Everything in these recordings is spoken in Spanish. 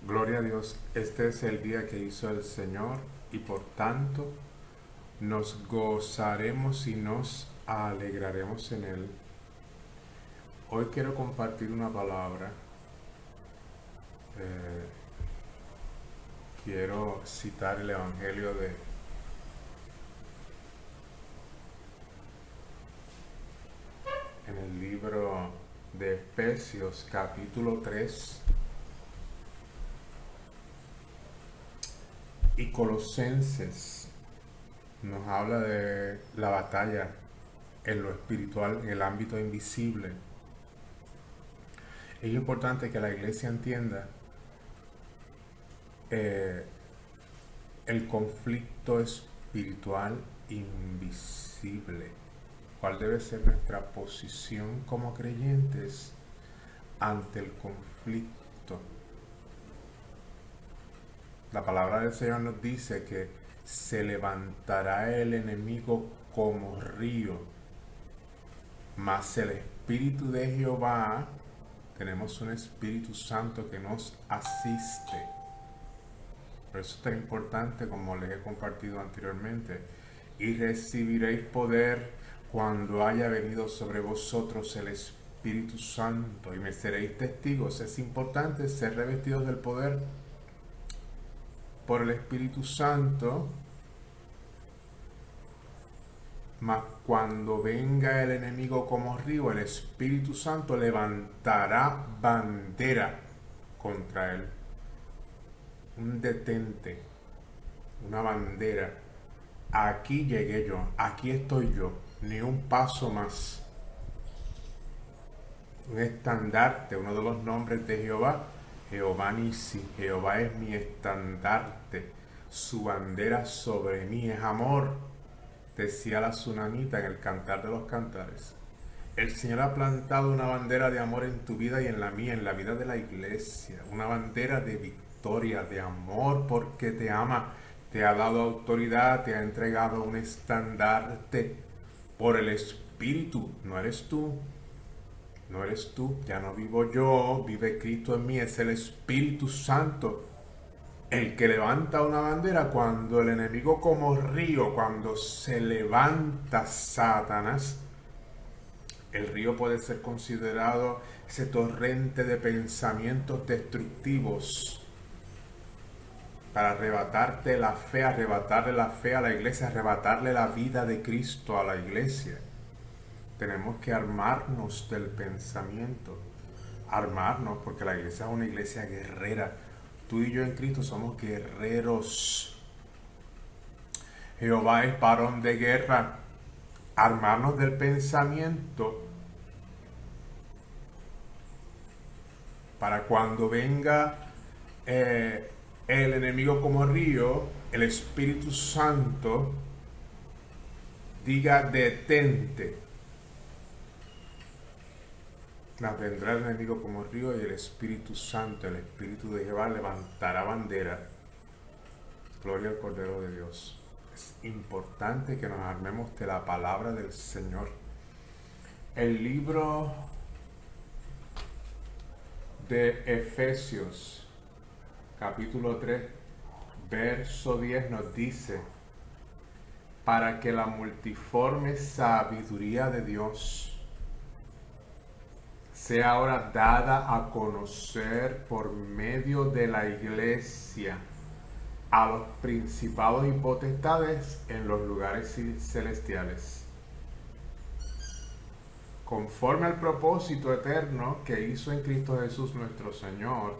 Gloria a Dios, este es el día que hizo el Señor y por tanto nos gozaremos y nos alegraremos en Él. Hoy quiero compartir una palabra. Eh, Quiero citar el Evangelio en el libro de Efesios capítulo 3 y Colosenses. Nos habla de la batalla en lo espiritual, en el ámbito invisible. Es importante que la iglesia entienda el conflicto espiritual invisible. ¿Cuál debe ser nuestra posición como creyentes ante el conflicto? La palabra del Señor nos dice que se levantará el enemigo como río, mas el Espíritu de Jehová, tenemos un Espíritu Santo que nos asiste. Por eso es tan importante, como les he compartido anteriormente, y recibiréis poder cuando haya venido sobre vosotros el Espíritu Santo y me seréis testigos. Es importante ser revestidos del poder por el Espíritu Santo, mas cuando venga el enemigo como río, el Espíritu Santo levantará bandera contra él. Un detente, una bandera. Aquí llegué yo, aquí estoy yo, ni un paso más. Un estandarte, uno de los nombres de Jehová, Jehová Nisi, Jehová es mi estandarte, su bandera sobre mí es amor, decía la tsunamita en el Cantar de los Cantares. El Señor ha plantado una bandera de amor en tu vida y en la mía, en la vida de la iglesia, una bandera de victoria, de amor, porque te ama, te ha dado autoridad, te ha entregado un estandarte por el Espíritu. No eres tú, no eres tú, ya no vivo yo, vive Cristo en mí, es el Espíritu Santo el que levanta una bandera cuando el enemigo como río, cuando se levanta Satanás. El río puede ser considerado ese torrente de pensamientos destructivos para arrebatarle la fe a la iglesia, arrebatarle la vida de Cristo a la iglesia. Tenemos que armarnos del pensamiento, armarnos, porque la iglesia es una iglesia guerrera. Tú y yo en Cristo somos guerreros. Jehová es varón de guerra. Armarnos del pensamiento para cuando venga el enemigo como río, el Espíritu Santo diga detente. Vendrá el enemigo como río y el Espíritu Santo, el Espíritu de Jehová levantará bandera. Gloria al Cordero de Dios. Es importante que nos armemos de la palabra del Señor. El libro de Efesios, capítulo 3, verso 10 nos dice: para que la multiforme sabiduría de Dios sea ahora dada a conocer por medio de la iglesia a los principados y potestades en los lugares celestiales, conforme al propósito eterno que hizo en Cristo Jesús nuestro Señor,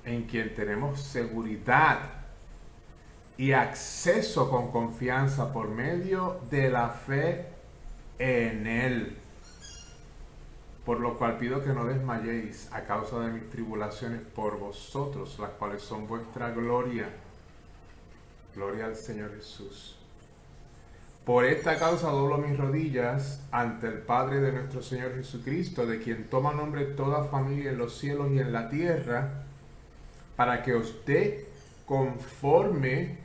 en quien tenemos seguridad y acceso con confianza por medio de la fe en Él. Por lo cual pido que no desmayéis a causa de mis tribulaciones por vosotros, las cuales son vuestra gloria. Gloria al Señor Jesús. Por esta causa doblo mis rodillas ante el Padre de nuestro Señor Jesucristo, de quien toma nombre toda familia en los cielos y en la tierra, para que os dé conforme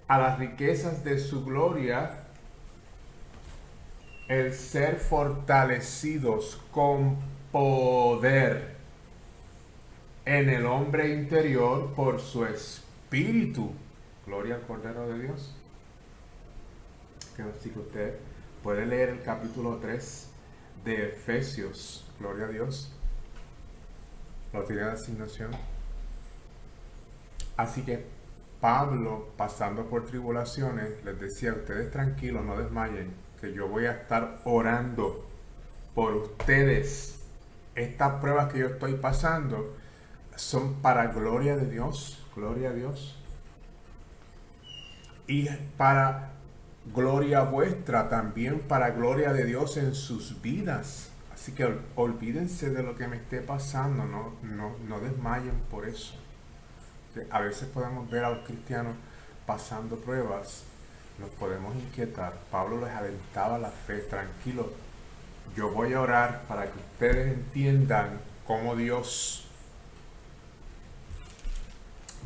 a las riquezas de su gloria el ser fortalecidos con poder en el hombre interior por su espíritu. Gloria al Cordero de Dios. Así que usted puede leer el capítulo 3 de Efesios. Gloria a Dios. Lo tiene de asignación. Así que Pablo, pasando por tribulaciones, les decía: ustedes tranquilos, no desmayen, que yo voy a estar orando por ustedes. Estas pruebas que yo estoy pasando son para gloria de Dios, gloria a Dios, y para gloria vuestra, también para gloria de Dios en sus vidas. Así que olvídense de lo que me esté pasando, no desmayen por eso. A veces podemos ver a los cristianos pasando pruebas, nos podemos inquietar. Pablo les alentaba la fe: tranquilos, yo voy a orar para que ustedes entiendan cómo Dios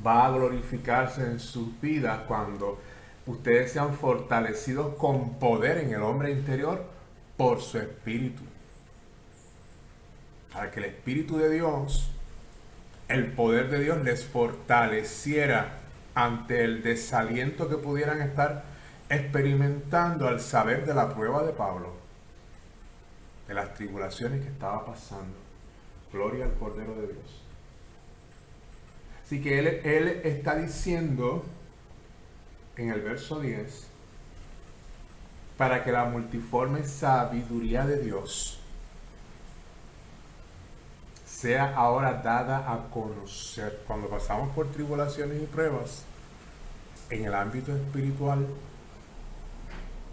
va a glorificarse en sus vidas cuando ustedes sean fortalecidos con poder en el hombre interior por su espíritu. Para que el Espíritu de Dios, el poder de Dios, les fortaleciera ante el desaliento que pudieran estar experimentando al saber de la prueba de Pablo, de las tribulaciones que estaba pasando. Gloria al Cordero de Dios. Así que él está diciendo en el verso 10, para que la multiforme sabiduría de Dios sea ahora dada a conocer. Cuando pasamos por tribulaciones y pruebas, en el ámbito espiritual,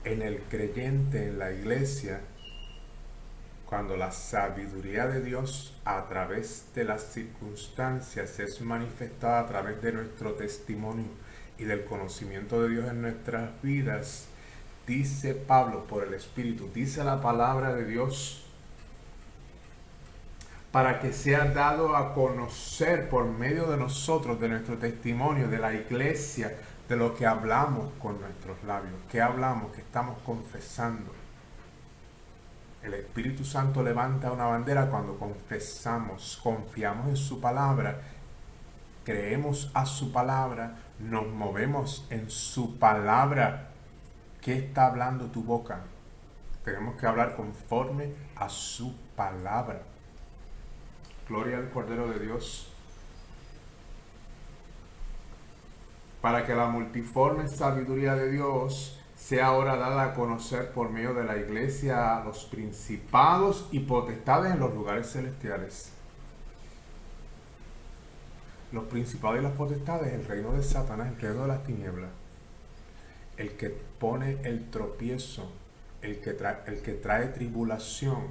en el creyente, en la iglesia, cuando la sabiduría de Dios a través de las circunstancias es manifestada a través de nuestro testimonio y del conocimiento de Dios en nuestras vidas, dice Pablo por el Espíritu, dice la palabra de Dios, para que sea dado a conocer por medio de nosotros, de nuestro testimonio, de la iglesia, de lo que hablamos con nuestros labios. ¿Qué hablamos? ¿Qué estamos confesando? El Espíritu Santo levanta una bandera cuando confesamos, confiamos en su palabra, creemos a su palabra, nos movemos en su palabra. ¿Qué está hablando tu boca? Tenemos que hablar conforme a su palabra. Gloria al Cordero de Dios. Para que la multiforme sabiduría de Dios sea ahora dada a conocer por medio de la iglesia a los principados y potestades en los lugares celestiales. Los principados y las potestades, el reino de Satanás, el reino de las tinieblas. El que pone el tropiezo, el que trae tribulación,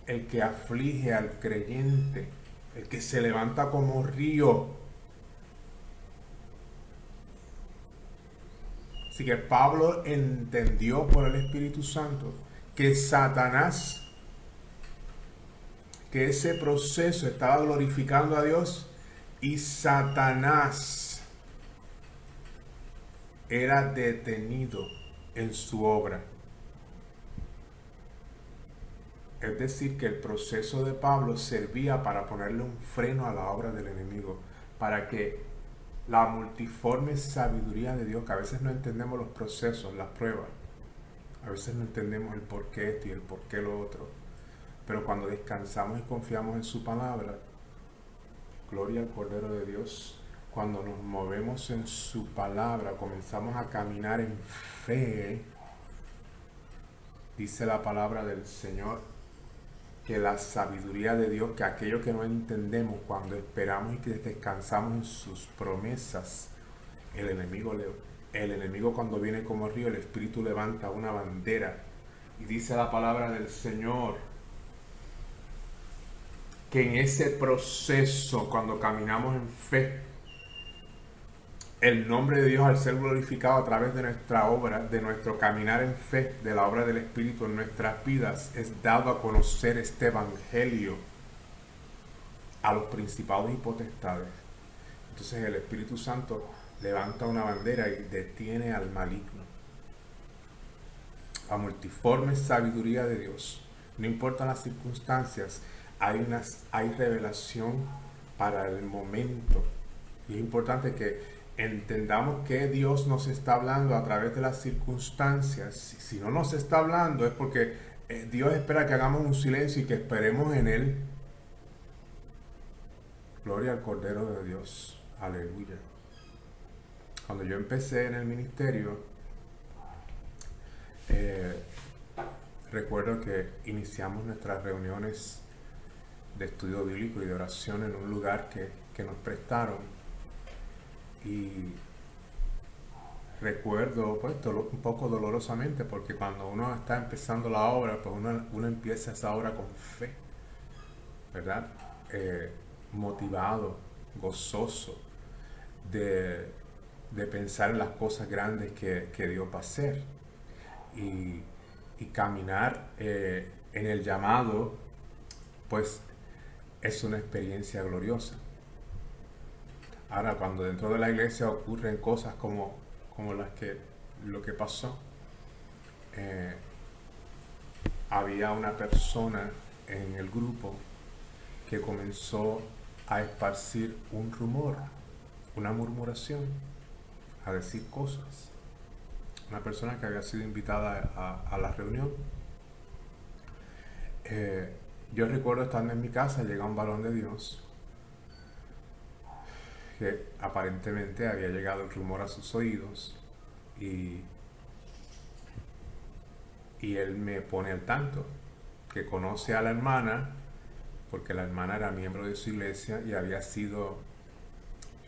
el que aflige al creyente, el que se levanta como río. Así que Pablo entendió por el Espíritu Santo que Satanás, que ese proceso estaba glorificando a Dios, y Satanás era detenido en su obra. Es decir, que el proceso de Pablo servía para ponerle un freno a la obra del enemigo, para que la multiforme sabiduría de Dios, que a veces no entendemos los procesos, las pruebas, a veces no entendemos el por qué esto y el por qué lo otro, pero cuando descansamos y confiamos en su palabra, gloria al Cordero de Dios, cuando nos movemos en su palabra, comenzamos a caminar en fe. Dice la palabra del Señor que la sabiduría de Dios, que aquello que no entendemos, cuando esperamos y que descansamos en sus promesas, el enemigo cuando viene como río, el Espíritu levanta una bandera y dice la palabra del Señor que en ese proceso, cuando caminamos en fe, el nombre de Dios, al ser glorificado a través de nuestra obra, de nuestro caminar en fe, de la obra del Espíritu en nuestras vidas, es dado a conocer este evangelio a los principados y potestades. Entonces el Espíritu Santo levanta una bandera y detiene al maligno. La multiforme sabiduría de Dios, no importan las circunstancias, hay revelación para el momento. Y es importante que entendamos que Dios nos está hablando a través de las circunstancias. Si no nos está hablando es porque Dios espera que hagamos un silencio y que esperemos en Él. Gloria al Cordero de Dios. Aleluya. Cuando yo empecé en el ministerio, recuerdo que iniciamos nuestras reuniones de estudio bíblico y de oración en un lugar que nos prestaron. Y recuerdo, pues, un poco dolorosamente, porque cuando uno está empezando la obra, pues uno empieza esa obra con fe, ¿verdad? Motivado, gozoso de pensar en las cosas grandes que Dios va a hacer y caminar en el llamado, pues es una experiencia gloriosa. Ahora, cuando dentro de la iglesia ocurren cosas como lo que pasó, había una persona en el grupo que comenzó a esparcir un rumor, una murmuración, a decir cosas. Una persona que había sido invitada a la reunión. Yo recuerdo estando en mi casa, llega un varón de Dios que aparentemente había llegado el rumor a sus oídos y él me pone al tanto, que conoce a la hermana, porque la hermana era miembro de su iglesia y había sido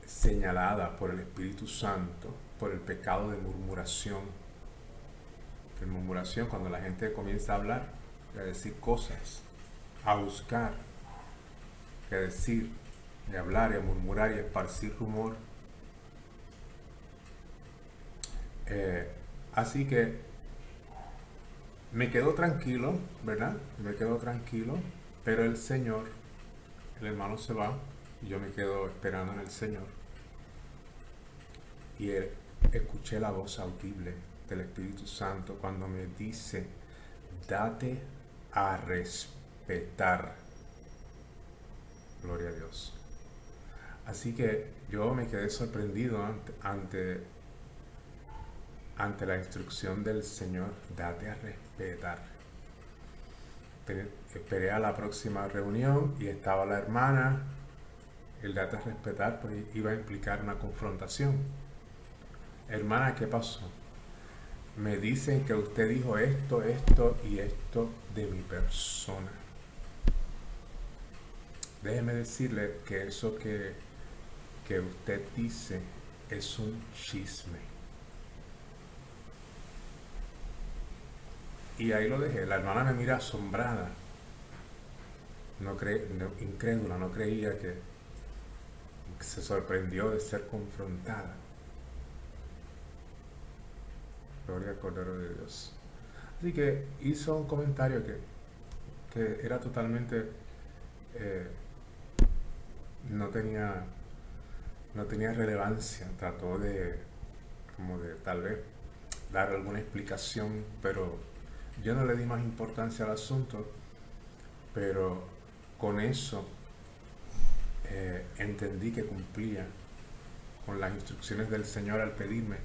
señalada por el Espíritu Santo por el pecado de murmuración. De murmuración, cuando la gente comienza a hablar y a decir cosas, a buscar, a decir, y a hablar y a murmurar y a esparcir rumor. Así que me quedo tranquilo, ¿verdad? Me quedo tranquilo, pero el Señor, el hermano se va y yo me quedo esperando en el Señor. Y escuché la voz audible del Espíritu Santo cuando me dice: date a respetar. Gloria a Dios. Así que yo me quedé sorprendido ante la instrucción del Señor: date a respetar. Esperé a la próxima reunión y estaba la hermana. El date a respetar pues iba a implicar una confrontación. Hermana, ¿qué pasó? Me dicen que usted dijo esto, esto y esto de mi persona. Déjeme decirle que eso que usted dice es un chisme. Y ahí lo dejé. La hermana me mira asombrada, incrédula, no creía que se sorprendió de ser confrontada. Gloria al Cordero de Dios. Así que hizo un comentario que era totalmente no tenía relevancia. Trató de tal vez dar alguna explicación, pero yo no le di más importancia al asunto. Pero con eso entendí que cumplía con las instrucciones del Señor al pedirme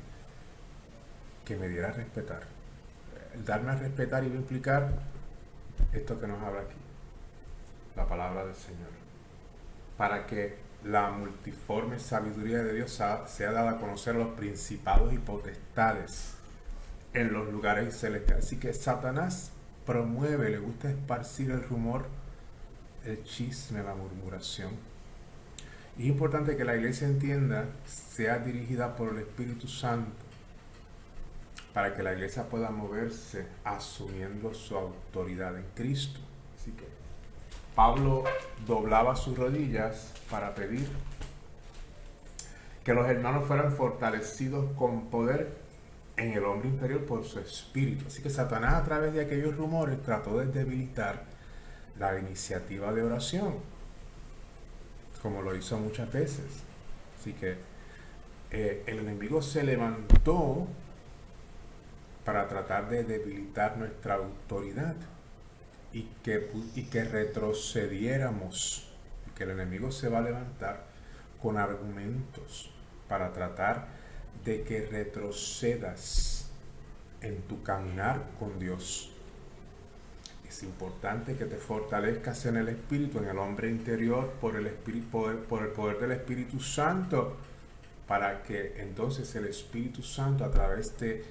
que me diera a respetar. El darme a respetar iba a implicar esto que nos habla aquí, la palabra del Señor, para que la multiforme sabiduría de Dios sea dada a conocer a los principados y potestades en los lugares celestiales. Así que Satanás promueve, le gusta esparcir el rumor, el chisme, la murmuración. Y es importante que la iglesia entienda, sea dirigida por el Espíritu Santo, para que la iglesia pueda moverse asumiendo su autoridad en Cristo. Así que Pablo doblaba sus rodillas para pedir que los hermanos fueran fortalecidos con poder en el hombre interior por su espíritu. Así que Satanás, a través de aquellos rumores, trató de debilitar la iniciativa de oración, como lo hizo muchas veces. Así que el enemigo se levantó para tratar de debilitar nuestra autoridad. y que retrocediéramos, que el enemigo se va a levantar con argumentos para tratar de que retrocedas en tu caminar con Dios. Es importante que te fortalezcas en el Espíritu, en el hombre interior, por el poder del Espíritu Santo, para que entonces el Espíritu Santo, a través de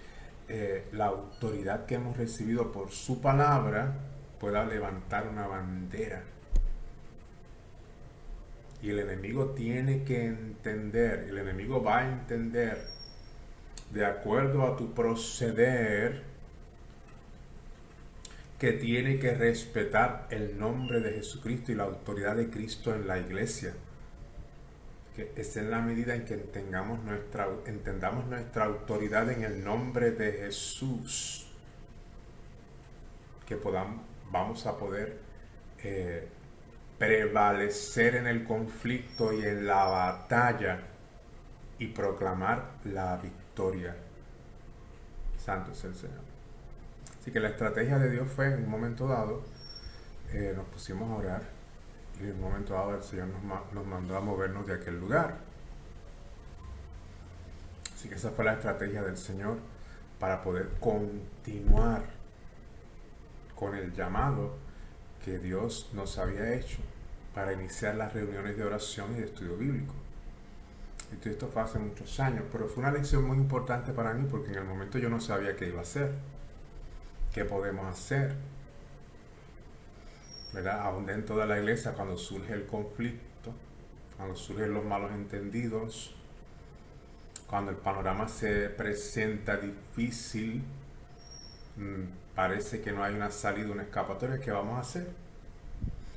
la autoridad que hemos recibido por su palabra, pueda levantar una bandera. Y el enemigo tiene que entender, el enemigo va a entender, de acuerdo a tu proceder, que tiene que respetar el nombre de Jesucristo y la autoridad de Cristo en la iglesia. Que es en la medida en que entendamos nuestra autoridad en el nombre de Jesús, que vamos a poder prevalecer en el conflicto y en la batalla y proclamar la victoria. Santo es el Señor. Así que la estrategia de Dios fue, en un momento dado, nos pusimos a orar, y en un momento dado el Señor nos mandó a movernos de aquel lugar. Así que esa fue la estrategia del Señor para poder continuar con el llamado que Dios nos había hecho para iniciar las reuniones de oración y de estudio bíblico. Y esto fue hace muchos años, pero fue una lección muy importante para mí, porque en el momento yo no sabía qué iba a hacer, qué podemos hacer, ¿verdad? Aún dentro de la iglesia, cuando surge el conflicto, cuando surgen los malos entendidos, cuando el panorama se presenta difícil, parece que no hay una salida, una escapatoria, ¿qué vamos a hacer?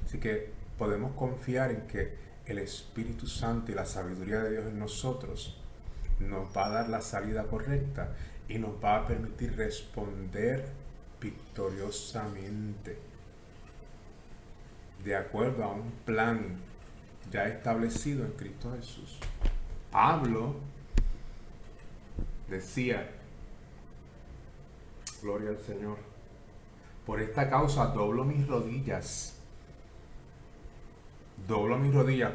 Así que podemos confiar en que el Espíritu Santo y la sabiduría de Dios en nosotros nos va a dar la salida correcta y nos va a permitir responder victoriosamente de acuerdo a un plan ya establecido en Cristo Jesús. Pablo decía, gloria al Señor, por esta causa doblo mis rodillas,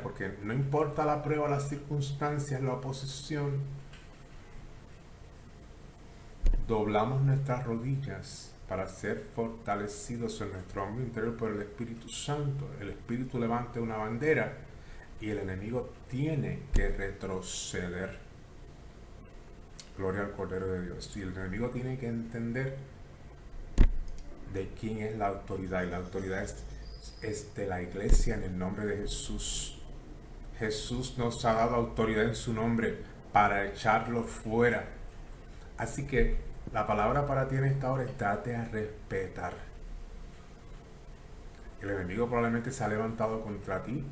porque no importa la prueba, las circunstancias, la oposición, doblamos nuestras rodillas para ser fortalecidos en nuestro hombre interior por el Espíritu Santo. El Espíritu levanta una bandera y el enemigo tiene que retroceder. Gloria al Cordero de Dios. Y el enemigo tiene que entender de quién es la autoridad, y la autoridad es de la iglesia en el nombre de Jesús. Jesús nos ha dado autoridad en su nombre para echarlo fuera. Así que la palabra para ti en esta hora es: date a respetar. El enemigo probablemente se ha levantado contra ti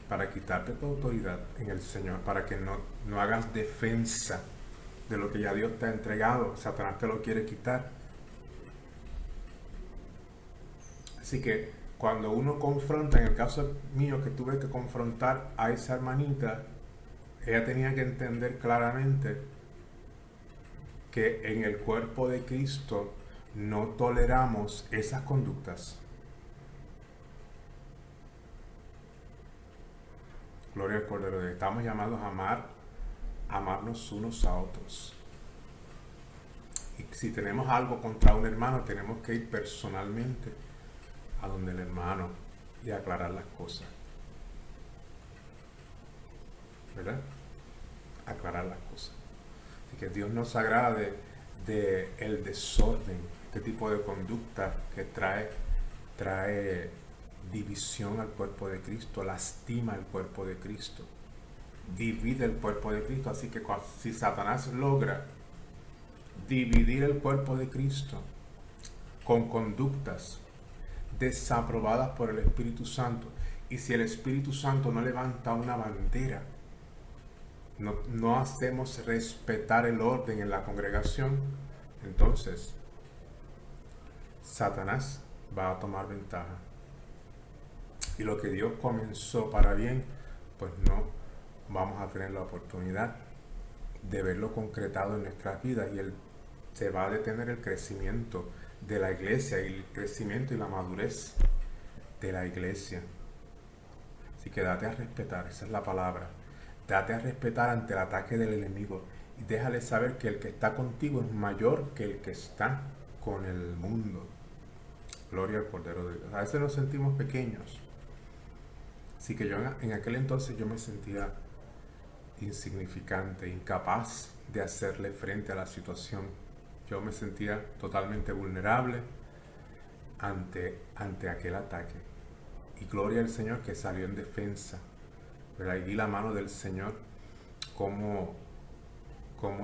para quitarte tu autoridad en el Señor, para que no hagas defensa de lo que ya Dios te ha entregado. Satanás te lo quiere quitar. Así que cuando uno confronta, en el caso mío que tuve que confrontar a esa hermanita, ella tenía que entender claramente que en el cuerpo de Cristo no toleramos esas conductas. Gloria al Cordero de Dios. Estamos llamados a amarnos unos a otros. Y si tenemos algo contra un hermano, tenemos que ir personalmente a donde el hermano y aclarar las cosas. ¿Verdad? Aclarar las cosas. Así que Dios nos agrada de el desorden, este tipo de conducta que trae división al cuerpo de Cristo, lastima el cuerpo de Cristo, divide el cuerpo de Cristo. Así que si Satanás logra dividir el cuerpo de Cristo con conductas desaprobadas por el Espíritu Santo, y si el Espíritu Santo no levanta una bandera, no hacemos respetar el orden en la congregación, entonces Satanás va a tomar ventaja. Y lo que Dios comenzó para bien, pues no vamos a tener la oportunidad de verlo concretado en nuestras vidas, y se va a detener el crecimiento de la iglesia y el crecimiento y la madurez de la iglesia. Así que date a respetar, esa es la palabra. Date a respetar ante el ataque del enemigo y déjale saber que el que está contigo es mayor que el que está con el mundo. Gloria al Cordero de Dios. A veces nos sentimos pequeños. Así que yo en aquel entonces yo me sentía insignificante, incapaz de hacerle frente a la situación. Yo me sentía totalmente vulnerable ante aquel ataque. Y gloria al Señor que salió en defensa. ¿Verdad? Y vi la mano del Señor cómo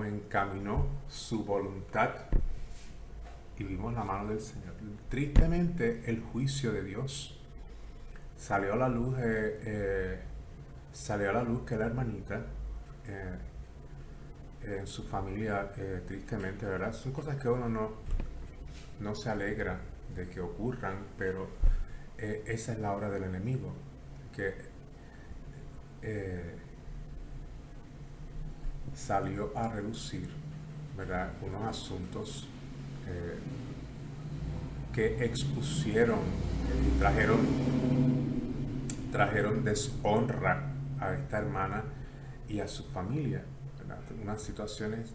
encaminó su voluntad y vimos la mano del Señor. Tristemente el juicio de Dios salió a la luz que la hermanita en su familia, tristemente, ¿verdad? Son cosas que uno no se alegra de que ocurran, pero esa es la obra del enemigo, que salió a relucir, ¿verdad?, unos asuntos que expusieron y trajeron deshonra a esta hermana y a su familia, ¿verdad? Unas situaciones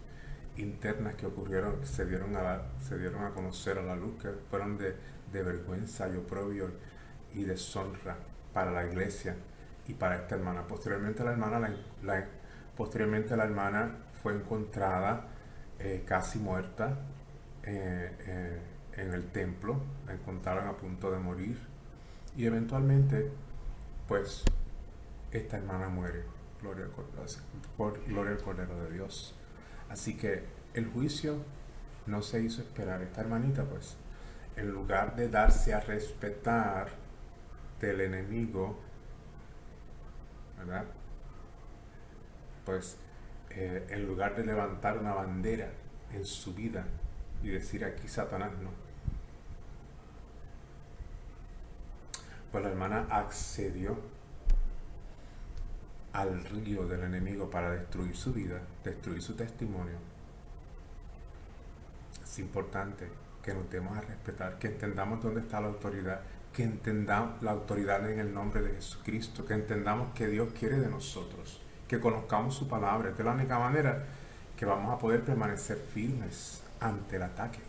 internas que ocurrieron, que se dieron a conocer a la luz, que fueron de vergüenza y oprobio y deshonra para la iglesia y para esta hermana. Posteriormente la hermana fue encontrada casi muerta en el templo. La encontraron a punto de morir y eventualmente pues esta hermana muere. Gloria al Cordero de Dios. Así que el juicio no se hizo esperar. Esta hermanita pues, en lugar de darse a respetar del enemigo, ¿verdad?, pues en lugar de levantar una bandera en su vida y decir aquí Satanás no, pues la hermana accedió al río del enemigo para destruir su vida, destruir su testimonio. Es importante que nos demos a respetar, que entendamos dónde está la autoridad, que entendamos la autoridad en el nombre de Jesucristo, que entendamos que Dios quiere de nosotros, que conozcamos su palabra. Esta es la única manera que vamos a poder permanecer firmes ante el ataque.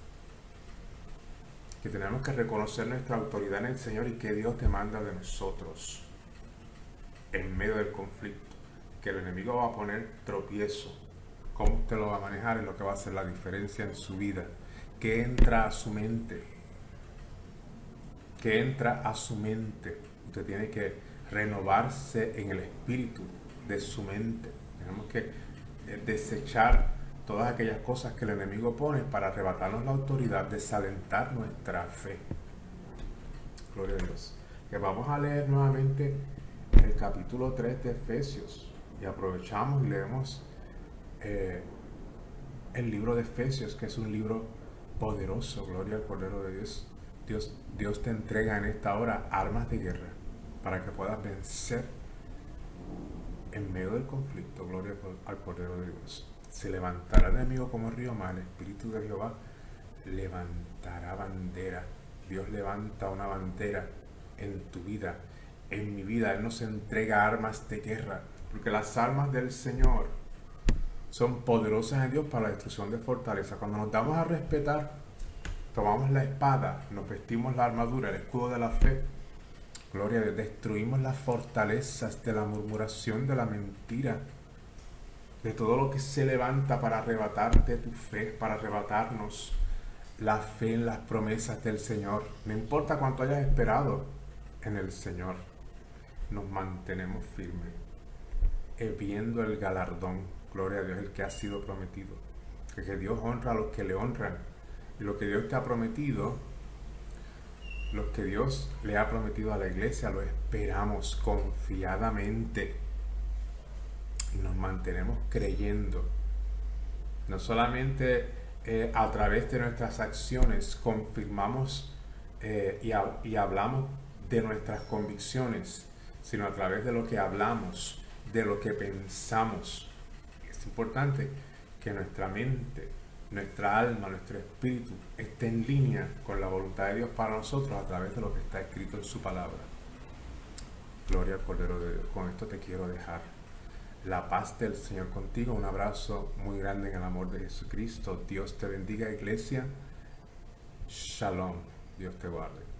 Que tenemos que reconocer nuestra autoridad en el Señor y que Dios demanda de nosotros en medio del conflicto. Que el enemigo va a poner tropiezo. Cómo usted lo va a manejar es lo que va a hacer la diferencia en su vida. Que entra a su mente. Usted tiene que renovarse en el espíritu de su mente. Tenemos que desechar todas aquellas cosas que el enemigo pone para arrebatarnos la autoridad, desalentar nuestra fe. Gloria a Dios. Que vamos a leer nuevamente el capítulo 3 de Efesios y aprovechamos y leemos el libro de Efesios, que es un libro poderoso. Gloria al Cordero de Dios. Dios te entrega en esta hora armas de guerra para que puedas vencer en medio del conflicto. Gloria al Cordero de Dios. Se levantará el enemigo como río mal. El Espíritu de Jehová levantará bandera. Dios levanta una bandera en tu vida, en mi vida. Él nos entrega armas de guerra, porque las armas del Señor son poderosas en Dios para la destrucción de fortaleza. Cuando nos damos a respetar, tomamos la espada, nos vestimos la armadura, el escudo de la fe. Gloria a Dios. Destruimos las fortalezas de la murmuración, de la mentira, de todo lo que se levanta para arrebatarte tu fe, para arrebatarnos la fe en las promesas del Señor. No importa cuánto hayas esperado en el Señor, nos mantenemos firmes, viendo el galardón, gloria a Dios, el que ha sido prometido. Que Dios honra a los que le honran. Y lo que Dios te ha prometido, lo que Dios le ha prometido a la iglesia, lo esperamos confiadamente. Y nos mantenemos creyendo. No solamente a través de nuestras acciones confirmamos y hablamos de nuestras convicciones, sino a través de lo que hablamos, de lo que pensamos. Es importante que nuestra mente, nuestra alma, nuestro espíritu esté en línea con la voluntad de Dios para nosotros a través de lo que está escrito en su palabra. Gloria al Cordero de Dios. Con esto te quiero dejar. La paz del Señor contigo. Un abrazo muy grande en el amor de Jesucristo. Dios te bendiga, iglesia. Shalom. Dios te guarde.